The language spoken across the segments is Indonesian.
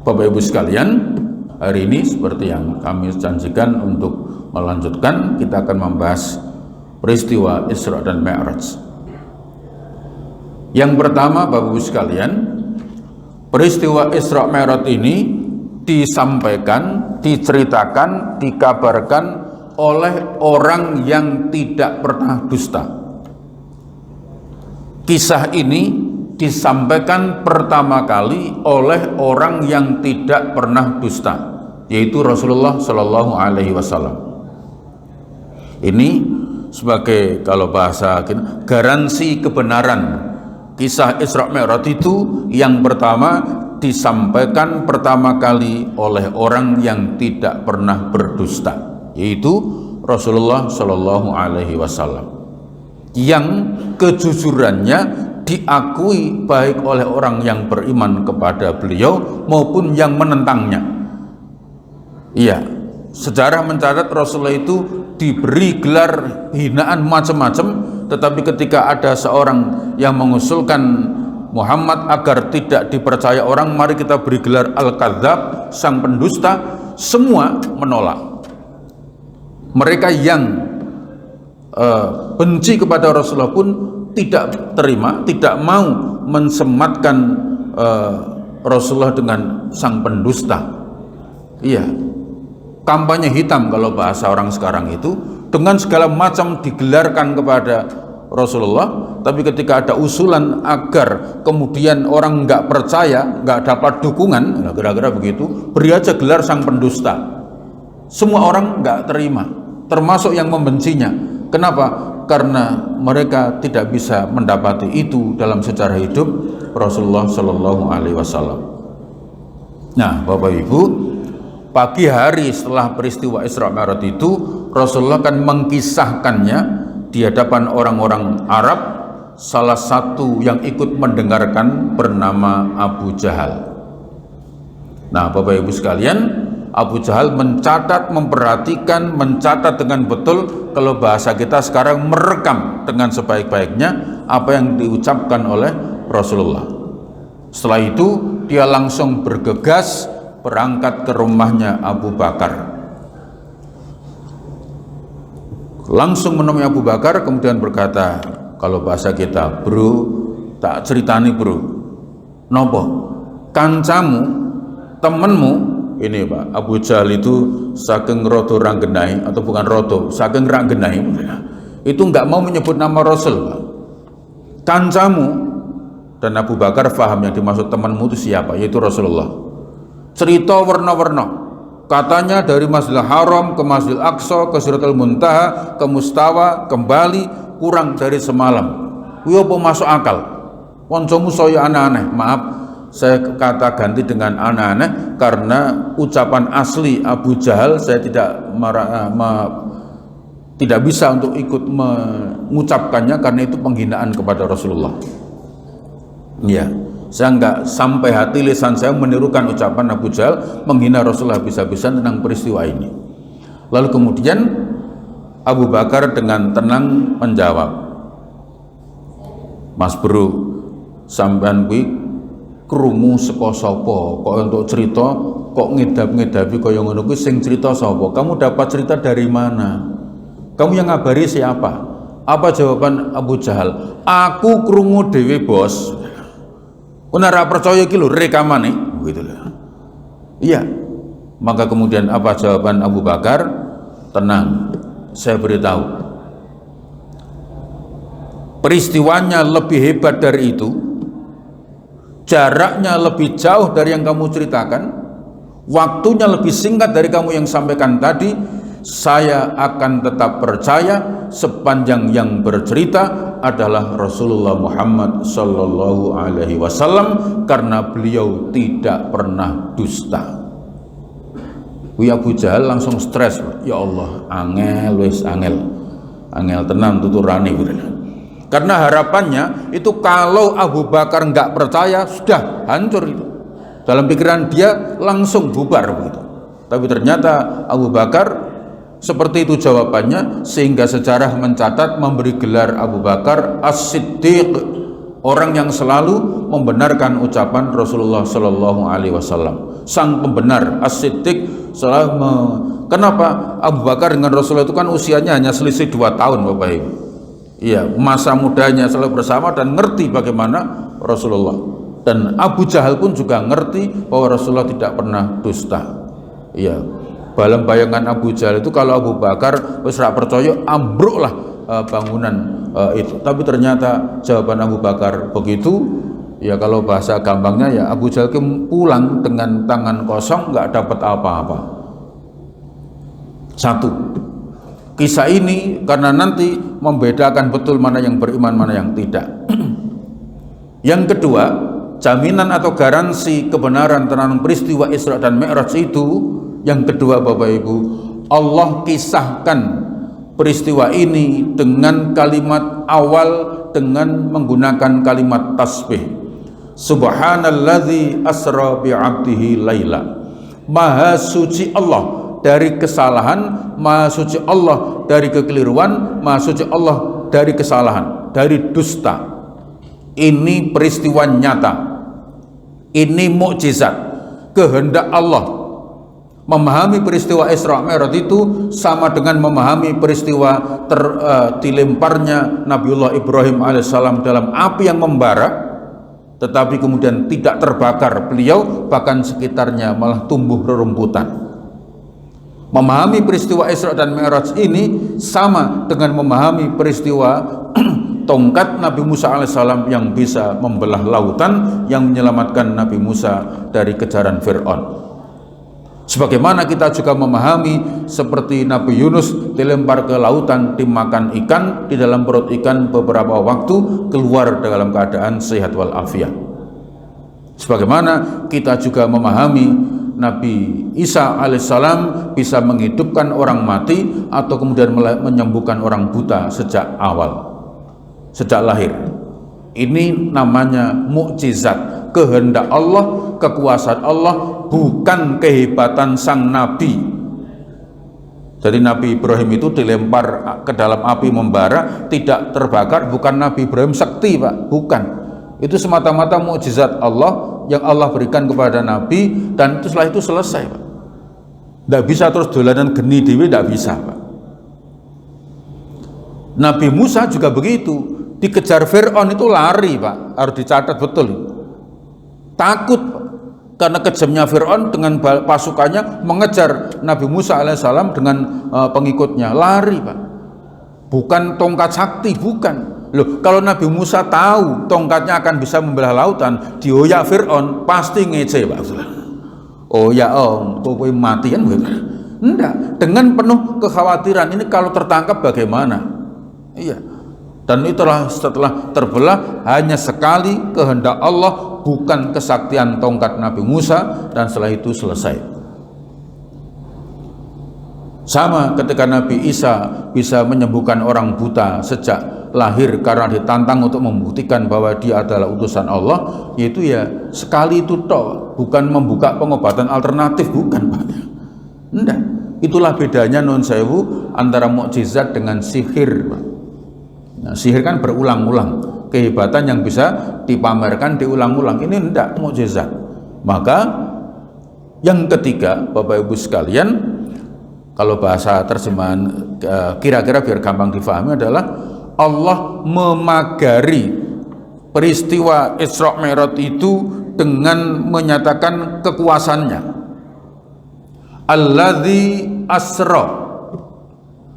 Bapak Ibu sekalian, hari ini seperti yang kami janjikan untuk melanjutkan, kita akan membahas peristiwa Isra dan Mi'raj. Yang pertama, Bapak Ibu sekalian, peristiwa Isra Mi'raj ini disampaikan, diceritakan, dikabarkan oleh orang yang tidak pernah dusta. Kisah ini disampaikan pertama kali oleh orang yang tidak pernah dusta, yaitu Rasulullah Shallallahu Alaihi Wasallam. Ini sebagai, kalau bahasa kita, garansi kebenaran kisah Isra Mi'raj itu. Yang pertama disampaikan pertama kali oleh orang yang tidak pernah berdusta, yaitu Rasulullah Shallallahu Alaihi Wasallam, yang kejujurannya diakui baik oleh orang yang beriman kepada beliau maupun yang menentangnya. Iya, sejarah mencatat Rasulullah itu diberi gelar hinaan macam-macam, tetapi ketika ada seorang yang mengusulkan Muhammad agar tidak dipercaya orang, mari kita beri gelar Al-Kadzdzab, sang pendusta, semua menolak. Mereka yang benci kepada Rasulullah pun tidak terima, tidak mau mensematkan Rasulullah dengan sang pendusta. Iya, kampanye hitam kalau bahasa orang sekarang itu, dengan segala macam digelarkan kepada Rasulullah. Tapi ketika ada usulan agar kemudian orang nggak percaya, nggak dapat dukungan, kira-kira begitu, beri aja gelar sang pendusta. Semua orang nggak terima, termasuk yang membencinya. Kenapa? Karena mereka tidak bisa mendapati itu dalam sejarah hidup Rasulullah Shallallahu Alaihi Wasallam. Nah, Bapak Ibu, pagi hari setelah peristiwa Isra Mi'raj itu, Rasulullah akan mengkisahkannya di hadapan orang-orang Arab. Salah satu yang ikut mendengarkan bernama Abu Jahal. Nah, Bapak Ibu sekalian, Abu Jahal mencatat, memperhatikan, mencatat dengan betul, kalau bahasa kita sekarang merekam dengan sebaik-baiknya apa yang diucapkan oleh Rasulullah. Setelah itu dia langsung bergegas berangkat ke rumahnya Abu Bakar. Langsung menemui Abu Bakar, kemudian berkata, kalau bahasa kita, bro, tak ceritani bro, nopo kancamu, temenmu. Ini Pak, Abu Jahal itu saking rodo ranggenai, atau bukan rodo, saking ranggenai, itu nggak mau menyebut nama Rasul, Pak. Kancamu. Dan Abu Bakar faham yang dimaksud temanmu itu siapa, yaitu Rasulullah. Cerita warna-warna, katanya dari Masjidil Haram ke Masjidil Aqsa, ke Sidratul Muntaha, ke Mustawa, kembali kurang dari semalam. Kuwi apa masuk akal? Koncomu saya aneh-aneh, maaf, saya kata ganti dengan aneh-aneh karena ucapan asli Abu Jahal saya tidak bisa untuk ikut mengucapkannya karena itu penghinaan kepada Rasulullah. Ya, saya nggak sampai hati lisan saya menirukan ucapan Abu Jahal menghina Rasulullah habis-habisan tentang peristiwa ini. Lalu kemudian Abu Bakar dengan tenang menjawab, Mas Bro, sampean kuwi krungu saka sapa kok untuk cerita kok ngedap-ngedapi kaya ngono kuwi, sing cerita sapa? Kamu dapat cerita dari mana? Kamu yang ngabari siapa? Apa jawaban Abu Jahal? Aku krungu dhewe, Bos. Ora percaya iki lho rekamane, begitu lho. Iya. Maka kemudian apa jawaban Abu Bakar? Tenang, saya beritahu. Peristiwanya lebih hebat dari itu. Jaraknya lebih jauh dari yang kamu ceritakan, waktunya lebih singkat dari kamu yang sampaikan tadi. Saya akan tetap percaya sepanjang yang bercerita adalah Rasulullah Muhammad Sallallahu Alaihi Wasallam, karena beliau tidak pernah dusta. Abu Jahal langsung stres, ya Allah, angel wis angel tenan tuturane. Karena harapannya itu kalau Abu Bakar nggak percaya, sudah hancur itu. Dalam pikiran dia langsung bubar begitu. Tapi ternyata Abu Bakar seperti itu jawabannya, sehingga sejarah mencatat memberi gelar Abu Bakar As-Siddiq, orang yang selalu membenarkan ucapan Rasulullah Shallallahu Alaihi Wasallam, sang pembenar, as-siddiq. Kenapa Abu Bakar dengan Rasulullah itu kan usianya hanya selisih 2 tahun, Bapak Ibu. Iya, masa mudanya selalu bersama dan ngerti bagaimana Rasulullah. Dan Abu Jahal pun juga ngerti bahwa Rasulullah tidak pernah dusta. Iya, dalam bayangan Abu Jahal itu kalau Abu Bakar wis ra percaya, ambruklah bangunan itu. Tapi ternyata jawaban Abu Bakar begitu, ya kalau bahasa gampangnya ya Abu Jahal pulang dengan tangan kosong, nggak dapat apa-apa. Satu, kisah ini karena nanti membedakan betul mana yang beriman, mana yang tidak. Yang kedua, jaminan atau garansi kebenaran tentang peristiwa Isra dan Mi'raj itu, yang kedua Bapak Ibu, Allah kisahkan peristiwa ini dengan kalimat awal dengan menggunakan kalimat tasbih. Subhanalladzi asra bi'abdihi laila. Maha suci Allah dari kesalahan, maha suci Allah dari kekeliruan, maha suci Allah dari kesalahan, dari dusta. Ini peristiwa nyata, ini mukjizat, kehendak Allah. Memahami peristiwa Isra Mi'raj itu sama dengan memahami peristiwa dilemparnya Nabiullah Ibrahim alaihissalam dalam api yang membara, tetapi kemudian tidak terbakar beliau, bahkan sekitarnya malah tumbuh rerumputan. Memahami peristiwa Isra dan Mi'raj ini sama dengan memahami peristiwa tongkat Nabi Musa alaihissalam yang bisa membelah lautan, yang menyelamatkan Nabi Musa dari kejaran Fir'aun. Sebagaimana kita juga memahami seperti Nabi Yunus dilempar ke lautan, dimakan ikan, di dalam perut ikan beberapa waktu keluar dalam keadaan sehat walafiat. Sebagaimana kita juga memahami Nabi Isa alaihissalam bisa menghidupkan orang mati atau kemudian menyembuhkan orang buta sejak awal, sejak lahir. Ini namanya mukjizat, kehendak Allah, kekuasaan Allah, bukan kehebatan sang nabi. Jadi Nabi Ibrahim itu dilempar ke dalam api membara, tidak terbakar, bukan Nabi Ibrahim sakti, Pak, bukan. Itu semata-mata mukjizat Allah yang Allah berikan kepada Nabi, dan itu setelah itu selesai, Pak. Tidak bisa terus dolanan geni dewi, tidak bisa, Pak. Nabi Musa juga begitu, dikejar Fir'aun itu lari, Pak, harus dicatat betul. Takut, Pak, karena kejamnya Fir'aun dengan pasukannya mengejar Nabi Musa alaihissalam dengan pengikutnya, lari, Pak. Bukan tongkat sakti, bukan. Loh, kalau Nabi Musa tahu tongkatnya akan bisa membelah lautan, dioyak Fir'aun, pasti ngece, Pak. Oh ya Om, kowe mati kan begitu. Enggak, dengan penuh kekhawatiran, ini kalau tertangkap bagaimana? Iya. Dan itulah setelah terbelah hanya sekali kehendak Allah, bukan kesaktian tongkat Nabi Musa, dan setelah itu selesai. Sama ketika Nabi Isa bisa menyembuhkan orang buta sejak lahir karena ditantang untuk membuktikan bahwa dia adalah utusan Allah, yaitu ya sekali itu toh, bukan membuka pengobatan alternatif, bukan, Pak. Enggak. Itulah bedanya non sewu antara mukjizat dengan sihir, Pak. Nah, sihir kan berulang-ulang, kehebatan yang bisa dipamerkan diulang-ulang. Ini enggak, mukjizat. Maka yang ketiga, Bapak Ibu sekalian, kalau bahasa terjemahan kira-kira biar gampang difahami adalah Allah memagari peristiwa Isra Mi'raj itu dengan menyatakan kekuasaannya. Alladzi asra,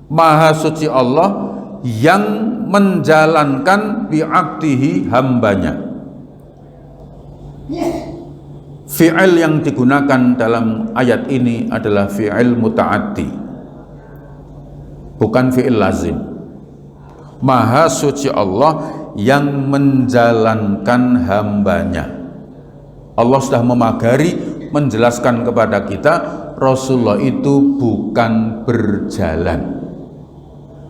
Maha suci Allah yang menjalankan bi'abdihi, hambanya. Fi'il yang digunakan dalam ayat ini adalah fi'il muta'addi, bukan fi'il lazim. Maha suci Allah yang menjalankan hambanya. Allah sudah memagari, menjelaskan kepada kita Rasulullah itu bukan berjalan.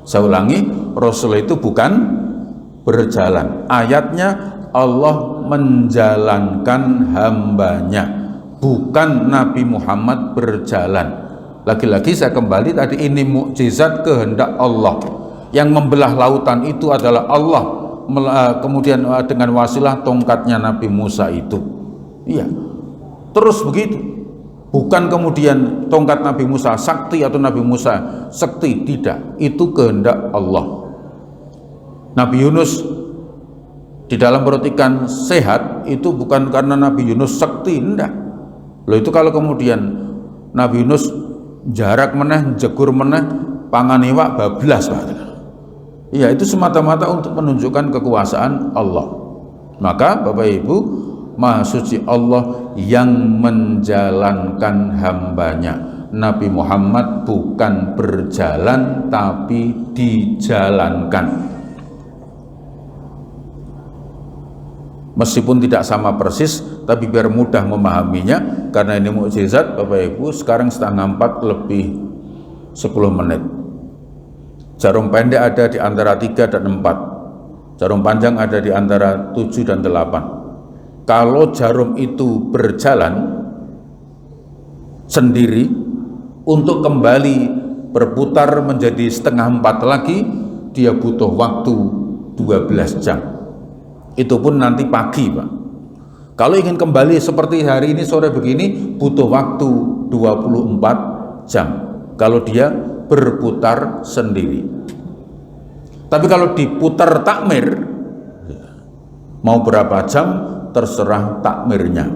Saya ulangi, Rasulullah itu bukan berjalan. Ayatnya Allah menjalankan hambanya, bukan Nabi Muhammad berjalan. Lagi-lagi saya kembali tadi, ini mukjizat kehendak Allah. Yang membelah lautan itu adalah Allah, kemudian dengan wasilah tongkatnya Nabi Musa itu. Iya, terus begitu. Bukan kemudian tongkat Nabi Musa sakti atau Nabi Musa sakti, tidak. Itu kehendak Allah. Nabi Yunus di dalam perut ikan sehat itu bukan karena Nabi Yunus sakti, enggak. Loh, itu kalau kemudian Nabi Yunus jarak meneh, jegur meneh, pangan iwak bablas, Pak. Iya, itu semata-mata untuk menunjukkan kekuasaan Allah. Maka Bapak Ibu, Maha Suci Allah yang menjalankan hambanya. Nabi Muhammad bukan berjalan tapi dijalankan. Meskipun tidak sama persis, tapi biar mudah memahaminya, karena ini mukjizat Bapak Ibu. Sekarang setengah 4 lebih 10 menit. Jarum pendek ada di antara 3 dan 4. Jarum panjang ada di antara 7 dan 8. Kalau jarum itu berjalan sendiri untuk kembali berputar menjadi setengah 4 lagi, dia butuh waktu 12 jam. Itu pun nanti pagi, Pak. Kalau ingin kembali seperti hari ini sore begini, butuh waktu 24 jam kalau dia berputar sendiri. Tapi kalau diputar takmir, mau berapa jam terserah takmirnya.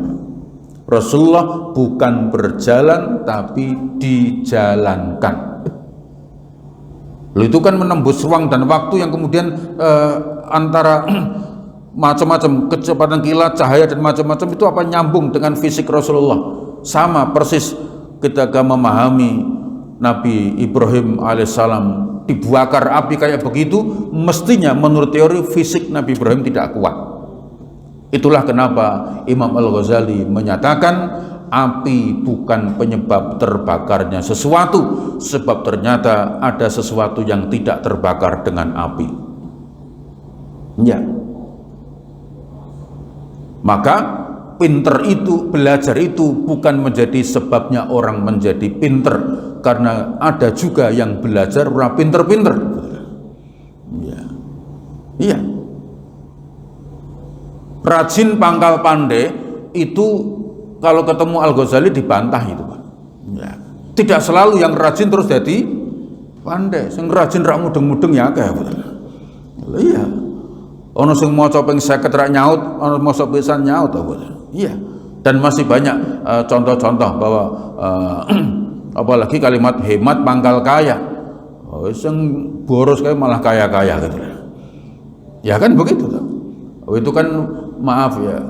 Rasulullah bukan berjalan tapi dijalankan. Lalu itu kan menembus ruang dan waktu yang kemudian antara macam-macam kecepatan kilat, cahaya dan macam-macam itu apa nyambung dengan fisik Rasulullah. Sama persis ketika memahami Nabi Ibrahim alaihissalam dibakar api kayak begitu, mestinya menurut teori fisik Nabi Ibrahim tidak kuat. Itulah kenapa Imam Al-Ghazali menyatakan api bukan penyebab terbakarnya sesuatu, sebab ternyata ada sesuatu yang tidak terbakar dengan api. Ya. Maka pinter itu, belajar itu bukan menjadi sebabnya orang menjadi pinter, karena ada juga yang belajar ora pinter-pinter. Iya. Iya. Rajin pangkal pandai itu kalau ketemu Al-Ghazali dibantah itu, Pak. Ya. Tidak selalu yang rajin terus jadi pandai. Sing rajin rak mudeng-mudeng ya akeh. Iya. Ono sing maca ping 50 rak nyaut, ono maca pisan nyaut apa. Iya. Dan masih banyak contoh-contoh bahwa apalagi kalimat hemat pangkal kaya. Oh, sing boros kayak malah kaya-kaya gitu. Ya kan begitu tuh. Oh, itu kan maaf ya,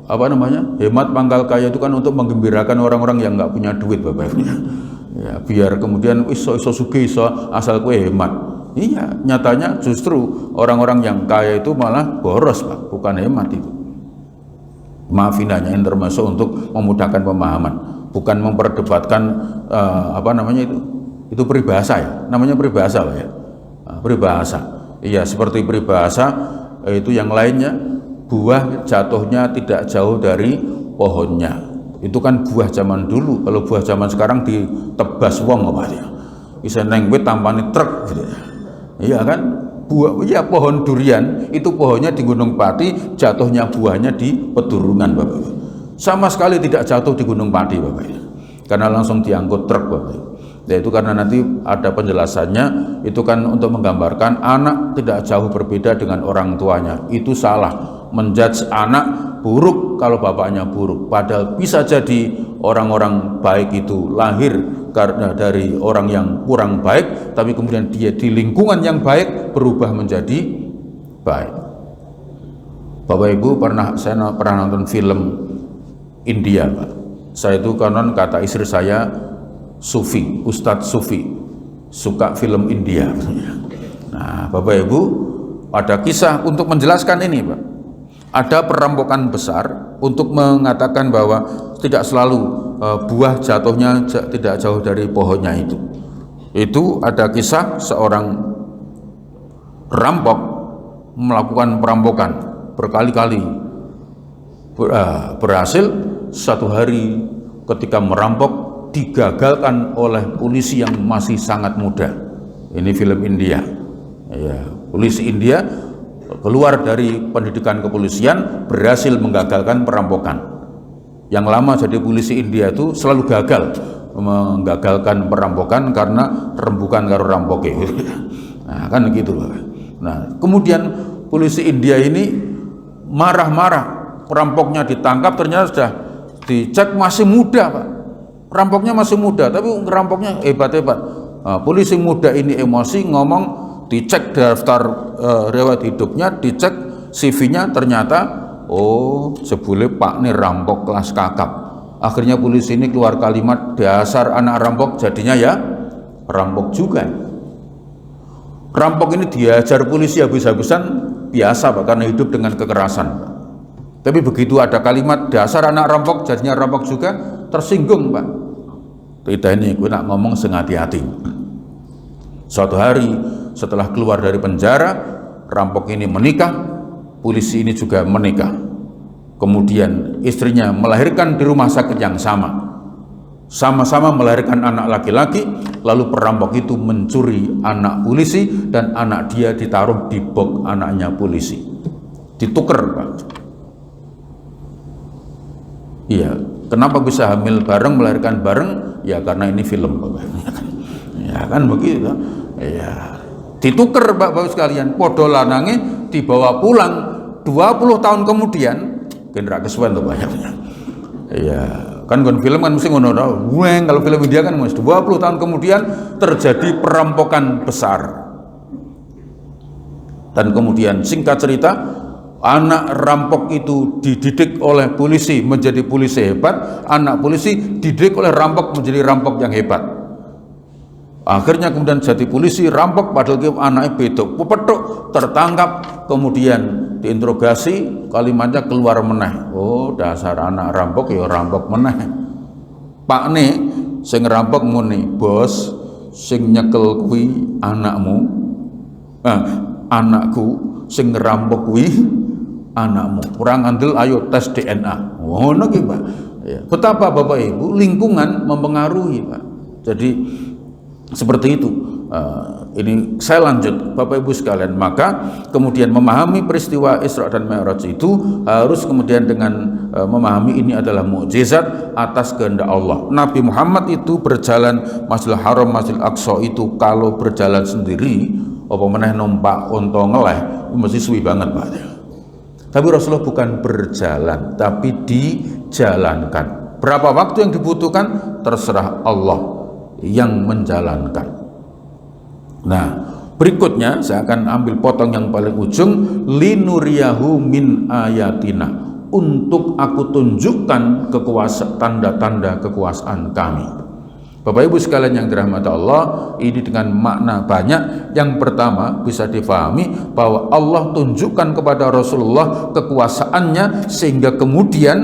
apa namanya, hemat pangkal kaya itu kan untuk menggembirakan orang-orang yang nggak punya duit, Bapak Ibu. Ya, biar kemudian iso sugih iso asal kue hemat. Iya, nyatanya justru orang-orang yang kaya itu malah boros, Pak, bukan hemat itu. Maafin hanya yang termasuk untuk memudahkan pemahaman, bukan memperdebatkan apa namanya itu peribahasa ya, namanya peribahasa, Pak ya. Peribahasa. Iya, seperti peribahasa itu yang lainnya, buah jatuhnya tidak jauh dari pohonnya. Itu kan buah zaman dulu. Kalau buah zaman sekarang ditebas wong apa ya, bisa neng wit tampani truk gitu ya. Iya kan, buah ya pohon durian itu pohonnya di Gunung Pati, jatuhnya buahnya di Pedurungan, Bapak. Sama sekali tidak jatuh di Gunung Pati, Bapak, karena langsung diangkut truk, Bapak. Ya, itu karena nanti ada penjelasannya. Itu kan untuk menggambarkan anak tidak jauh berbeda dengan orang tuanya. Itu salah menjudge anak buruk kalau bapaknya buruk, padahal bisa jadi orang-orang baik itu lahir karena dari orang yang kurang baik, tapi kemudian dia di lingkungan yang baik berubah menjadi baik. Bapak Ibu, saya pernah nonton film India, Pak. Saya itu konon kata istri saya Sufi, Ustadz Sufi, suka film India. Nah, Bapak Ibu, ada kisah untuk menjelaskan ini, Pak. Ada perampokan besar untuk mengatakan bahwa tidak selalu buah jatuhnya tidak jauh dari pohonnya itu. Itu ada kisah seorang perampok melakukan perampokan berkali-kali, berhasil. Satu hari ketika merampok digagalkan oleh polisi yang masih sangat muda. Ini film India. Ya, polisi India keluar dari pendidikan kepolisian, berhasil menggagalkan perampokan. Yang lama jadi polisi India itu selalu gagal menggagalkan perampokan karena rembukan karo rampoke. Nah, kan gitu. Nah, kemudian polisi India ini marah-marah, perampoknya ditangkap, ternyata sudah dicek masih muda, Pak. Perampoknya masih muda, tapi perampoknya hebat-hebat. Nah, polisi muda ini emosi, ngomong, dicek daftar riwayat hidupnya, dicek CV-nya, ternyata oh sebule Pak ini rampok kelas kakap. Akhirnya polisi ini keluar kalimat, dasar anak rampok, jadinya ya rampok juga. Rampok ini diajar polisi habis-habisan biasa, Pak, karena hidup dengan kekerasan. Tapi begitu ada kalimat dasar anak rampok, jadinya rampok juga, tersinggung, Pak. Tidak, ini gue nak ngomong hati-hati. Suatu hari setelah keluar dari penjara, rampok ini menikah, polisi ini juga menikah. Kemudian istrinya melahirkan di rumah sakit yang sama-sama melahirkan anak laki-laki. Lalu perampok itu mencuri anak polisi dan anak dia ditaruh di box anaknya polisi, ditukar, Pak. Iya, kenapa bisa hamil bareng, melahirkan bareng? Ya karena ini film, Pak. Ya kan begitu. Ya, ditukar, Bapak sekalian. Podo lanange dibawa pulang 20 tahun kemudian, kendra kesuwen tuh banyaknya. Ya, kan film kan mesti ngono. Kalau film India kan mesti 20 tahun kemudian terjadi perampokan besar. Dan kemudian singkat cerita, anak rampok itu dididik oleh polisi menjadi polisi hebat, anak polisi dididik oleh rampok menjadi rampok yang hebat. Akhirnya kemudian jadi polisi rampok, padahal anaknya bedok, pepetuk, tertangkap, kemudian diinterogasi, kalimatnya keluar meneh. Oh, dasar anak rampok ya rampok meneh. Pak nih, sing rampok muni, bos, sing nyekel kuwi anakmu, anakku, sing rampok kuwi anakmu. Kurang andel, ayo tes DNA. Ngono ki, Pak. Ya. Betapa Bapak Ibu lingkungan mempengaruhi, Pak. Jadi seperti itu. Ini saya lanjut, Bapak Ibu sekalian. Maka kemudian memahami peristiwa Isra dan Mi'raj itu harus kemudian dengan memahami ini adalah mukjizat atas kehendak Allah. Nabi Muhammad itu berjalan Masjidil Haram, Masjidil Aqsa itu kalau berjalan sendiri, apa meneh numpak unta ngeleh, mesti suwi banget, Pak. Tapi Rasulullah bukan berjalan, tapi dijalankan. Berapa waktu yang dibutuhkan terserah Allah yang menjalankan. Nah, berikutnya saya akan ambil potong yang paling ujung, linuriyahu min ayatina, untuk aku tunjukkan tanda-tanda kekuasaan kami. Bapak Ibu sekalian yang dirahmati Allah, ini dengan makna banyak. Yang pertama bisa difahami bahwa Allah tunjukkan kepada Rasulullah kekuasaannya sehingga kemudian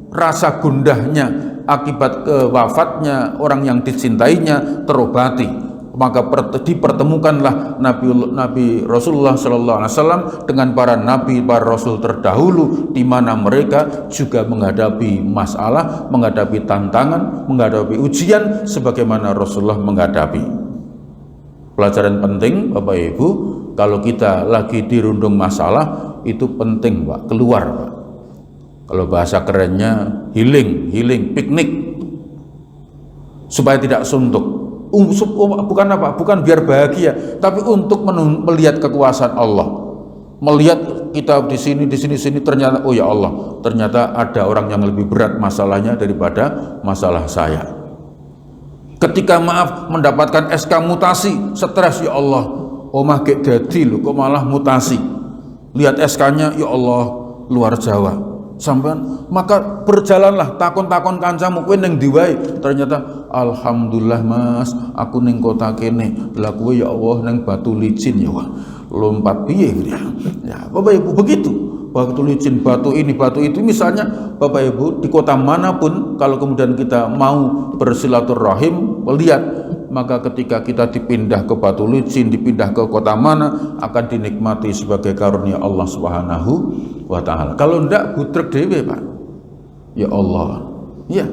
rasa gundahnya akibat wafatnya orang yang dicintainya terobati. Maka dipertemukanlah Nabi Rasulullah SAW dengan para nabi, para rasul terdahulu, di mana mereka juga menghadapi masalah, menghadapi tantangan, menghadapi ujian sebagaimana Rasulullah menghadapi. Pelajaran penting, Bapak Ibu, kalau kita lagi dirundung masalah itu penting, Pak, keluar, Pak. Kalau bahasa kerennya healing, piknik, supaya tidak suntuk. Bukan apa, bukan biar bahagia, tapi untuk melihat kekuasaan Allah, melihat kita di sini ternyata, oh ya Allah, ternyata ada orang yang lebih berat masalahnya daripada masalah saya. Ketika maaf mendapatkan SK mutasi, stres, ya Allah, omah gek dadi lho, kok malah mutasi. Lihat SK-nya, ya Allah, luar Jawa. Sampean, maka berjalanlah, takon-takon kancamu, kowe ning ndi wae, ternyata alhamdulillah Mas, aku ning kota kene, lah kowe ya Allah ning Batu Licin, ya wah, lompat piye ya. Ya, Bapak Ibu begitu. Batu Licin, batu ini, batu itu, misalnya Bapak Ibu di kota manapun, kalau kemudian kita mau bersilaturahim, lihat, maka ketika kita dipindah ke Batu Licin, dipindah ke kota mana, akan dinikmati sebagai karunia Allah Subhanahu wa ta'ala. Kalau enggak, butrek dewe, Pak. Ya Allah. Ya.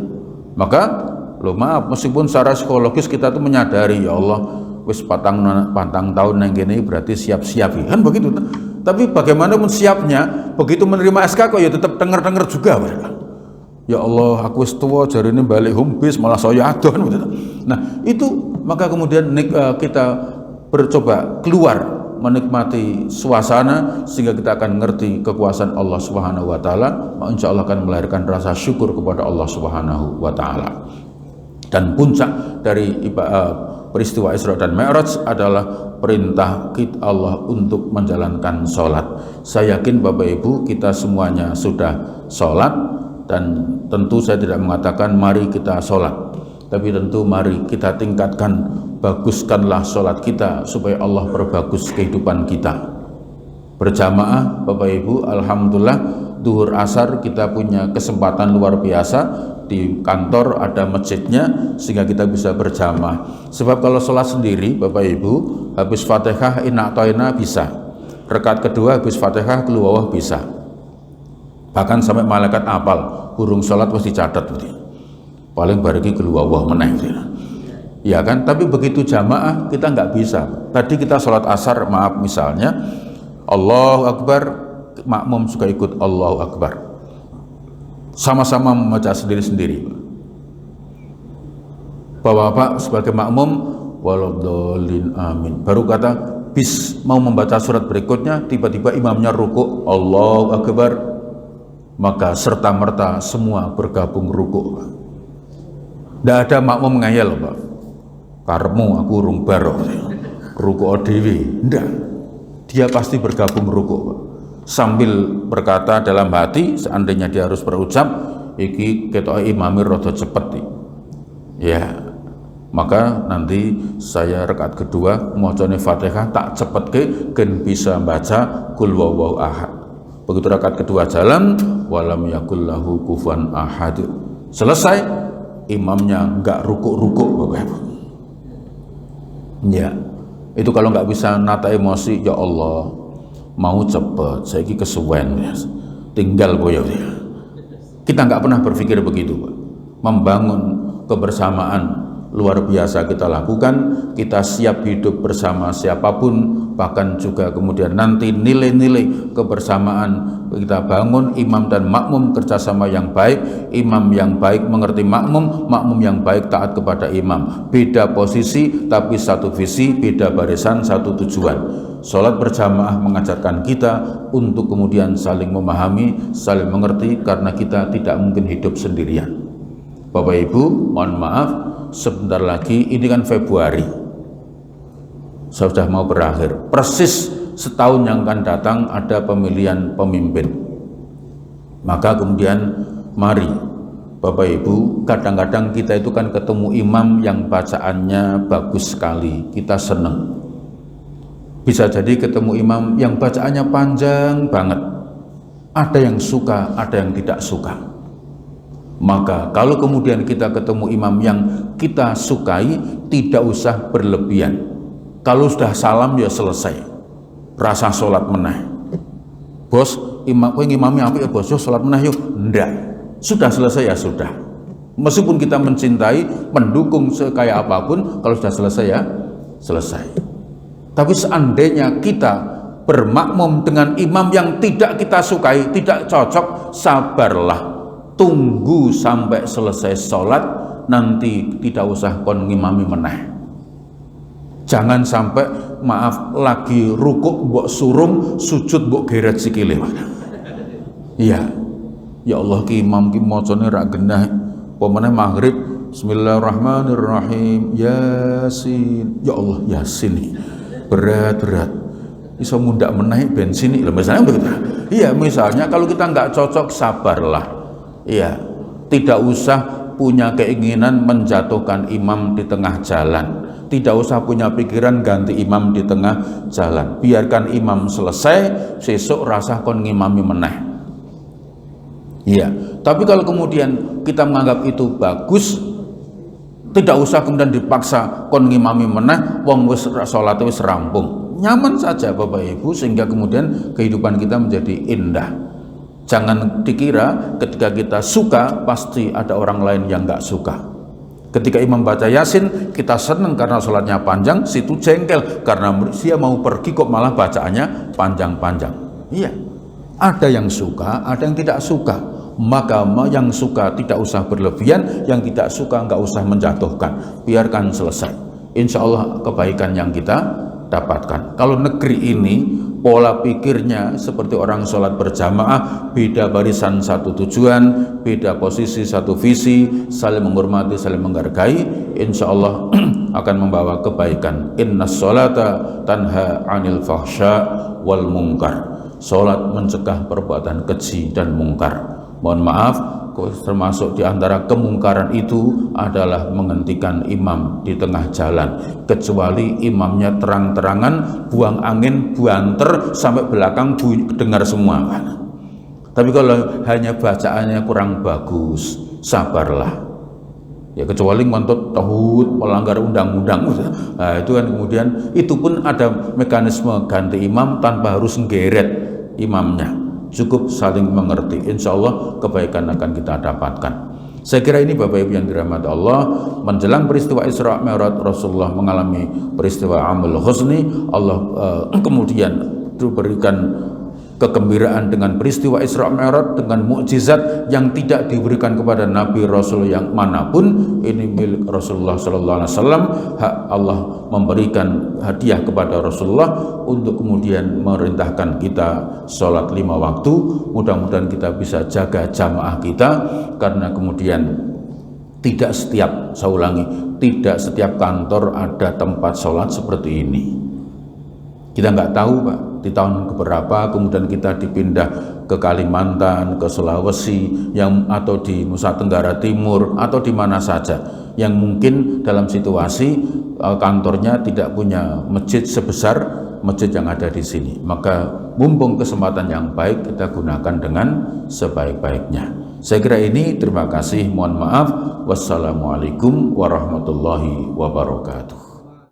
Maka, maaf, meskipun secara psikologis kita tuh menyadari, ya Allah, wis patang tahun nang kene berarti siap-siap, kan begitu. Tapi bagaimanapun siapnya, begitu menerima SK kok ya tetap denger-denger juga, Pak. Ya Allah, aku wis tuwa jarine balik home base malah saya adon. Nah, itu maka kemudian kita bercoba keluar menikmati suasana sehingga kita akan ngerti kekuasaan Allah Subhanahu wa taala, insya Allah akan melahirkan rasa syukur kepada Allah Subhanahu wa taala. Dan puncak dari peristiwa Isra dan Mi'raj adalah perintah Allah untuk menjalankan sholat. Saya yakin Bapak Ibu kita semuanya sudah sholat, dan tentu saya tidak mengatakan mari kita sholat, tapi tentu mari kita tingkatkan, baguskanlah sholat kita supaya Allah perbagus kehidupan kita. Berjamaah Bapak Ibu, alhamdulillah duhur asar kita punya kesempatan luar biasa. Di kantor ada masjidnya sehingga kita bisa berjamaah. Sebab kalau sholat sendiri Bapak Ibu, habis Fatihah inna a'toina bisa, rakaat kedua habis Fatihah keluar bisa, bahkan sampai malaikat apal burung sholat pasti catat paling bariki keluar meneh ya kan. Tapi begitu jamaah kita nggak bisa. Tadi kita sholat asar, maaf misalnya Allahu Akbar, makmum juga ikut Allahu Akbar, sama-sama membaca sendiri-sendiri. Bapak-bapak sebagai makmum waladhdallin amin, baru kata bis mau membaca surat berikutnya, tiba-tiba imamnya rukuk Allahu Akbar, maka serta-merta semua bergabung rukuk. Tidak ada makmum ngayal, Pak, karemu aku urung baro rukuk dewi, ndak, dia pasti bergabung rukuk, Pak, sambil berkata dalam hati, seandainya dia harus berucap iki ketok imamir rada cepet ya, maka nanti saya rakaat kedua mocone Fatihah tak cepetke gen bisa baca kul huwallahu ahad. Begitu rakaat kedua jalan walam yakul lahu kufuwan ahad, selesai imamnya enggak rukuk-rukuk Bapak Ibu. Ya, itu kalau nggak bisa nata emosi, ya Allah mau cepet saya ini kesuwen ya, tinggal boyo ya. Kita nggak pernah berpikir begitu, Pak. Membangun kebersamaan luar biasa kita lakukan, kita siap hidup bersama siapapun, bahkan juga kemudian nanti nilai-nilai kebersamaan kita bangun, imam dan makmum kerjasama yang baik, imam yang baik mengerti makmum, makmum yang baik taat kepada imam, beda posisi tapi satu visi, beda barisan satu tujuan. Sholat berjamaah mengajarkan kita untuk kemudian saling memahami, saling mengerti, karena kita tidak mungkin hidup sendirian. Bapak Ibu, mohon maaf, sebentar lagi, ini kan Februari, sudah mau berakhir, persis setahun yang akan datang ada pemilihan pemimpin. Maka kemudian mari Bapak Ibu, kadang-kadang kita itu kan ketemu imam yang bacaannya bagus sekali, kita seneng. Bisa jadi ketemu imam yang bacaannya panjang banget, ada yang suka, ada yang tidak suka. Maka kalau kemudian kita ketemu imam yang kita sukai, tidak usah berlebihan. Kalau sudah salam ya selesai, rasa sholat meneh. Bos, imamnya apa ya bos, yo sholat meneh yuk. Ndak, sudah selesai ya sudah. Meskipun kita mencintai, mendukung sekaya apapun, kalau sudah selesai ya selesai. Tapi seandainya kita bermakmum dengan imam yang tidak kita sukai, tidak cocok, sabarlah, tunggu sampai selesai sholat, nanti tidak usah kon ngimami meneh. Jangan sampai maaf lagi rukuk mbok surung, sujud mbok geret sikile. Iya, ya Allah ki imam ki macane ra genah, pemene maghrib bismillahirrahmanirrahim yasin, ya Allah yasin berat-berat iso mundak menaik bensin ini, misalnya begitu. Iya, misalnya kalau kita nggak cocok, sabarlah. Iya, tidak usah punya keinginan menjatuhkan imam di tengah jalan, tidak usah punya pikiran ganti imam di tengah jalan. Biarkan imam selesai, sesuk rasa kon ngimami meneh. Iya, tapi kalau kemudian kita menganggap itu bagus, tidak usah kemudian dipaksa kon ngimami meneh, wong wis salat wis rampung. Nyaman saja Bapak Ibu, sehingga kemudian kehidupan kita menjadi indah. Jangan dikira ketika kita suka pasti ada orang lain yang nggak suka. Ketika imam baca Yasin, kita senang karena sholatnya panjang, situ jengkel karena dia mau pergi kok malah bacaannya panjang-panjang. Iya, ada yang suka, ada yang tidak suka. Maka yang suka tidak usah berlebihan, yang tidak suka nggak usah menjatuhkan, biarkan selesai. Insya Allah kebaikan yang kita dapatkan. Kalau negeri ini pola pikirnya seperti orang sholat berjamaah, beda barisan satu tujuan, beda posisi satu visi, saling menghormati, saling menghargai, insya Allah akan membawa kebaikan. Innas sholata tanha anil fahsya wal munkar. Sholat mencegah perbuatan keji dan mungkar. Mohon maaf, termasuk di antara kemungkaran itu adalah menghentikan imam di tengah jalan, kecuali imamnya terang-terangan buang angin, buanter sampai belakang dengar semua. Tapi kalau hanya bacaannya kurang bagus, sabarlah. Ya kecuali ngontot tauhid, melanggar undang-undang. Nah, itu kan kemudian itu pun ada mekanisme ganti imam tanpa harus nggeret imamnya. Cukup saling mengerti, insya Allah kebaikan akan kita dapatkan. Saya kira ini Bapak Ibu yang dirahmati Allah, menjelang peristiwa Isra Mi'raj Rasulullah mengalami peristiwa Amul Husni, Allah kemudian berikan kegembiraan dengan peristiwa Isra Mi'raj, dengan mukjizat yang tidak diberikan kepada Nabi Rasul yang manapun. Ini milik Rasulullah Sallallahu Alaihi Wasallam. Hak Allah memberikan hadiah kepada Rasulullah untuk kemudian merintahkan kita sholat 5 waktu. Mudah-mudahan kita bisa jaga jamaah kita, karena kemudian tidak setiap, saya ulangi, tidak setiap kantor ada tempat sholat seperti ini. Kita nggak tahu Pak, di tahun keberapa kemudian kita dipindah ke Kalimantan, ke Sulawesi, atau di Nusa Tenggara Timur, atau di mana saja yang mungkin dalam situasi kantornya tidak punya masjid sebesar masjid yang ada di sini. Maka mumpung kesempatan yang baik, kita gunakan dengan sebaik-baiknya. Saya kira ini, terima kasih, mohon maaf. Wassalamualaikum warahmatullahi wabarakatuh.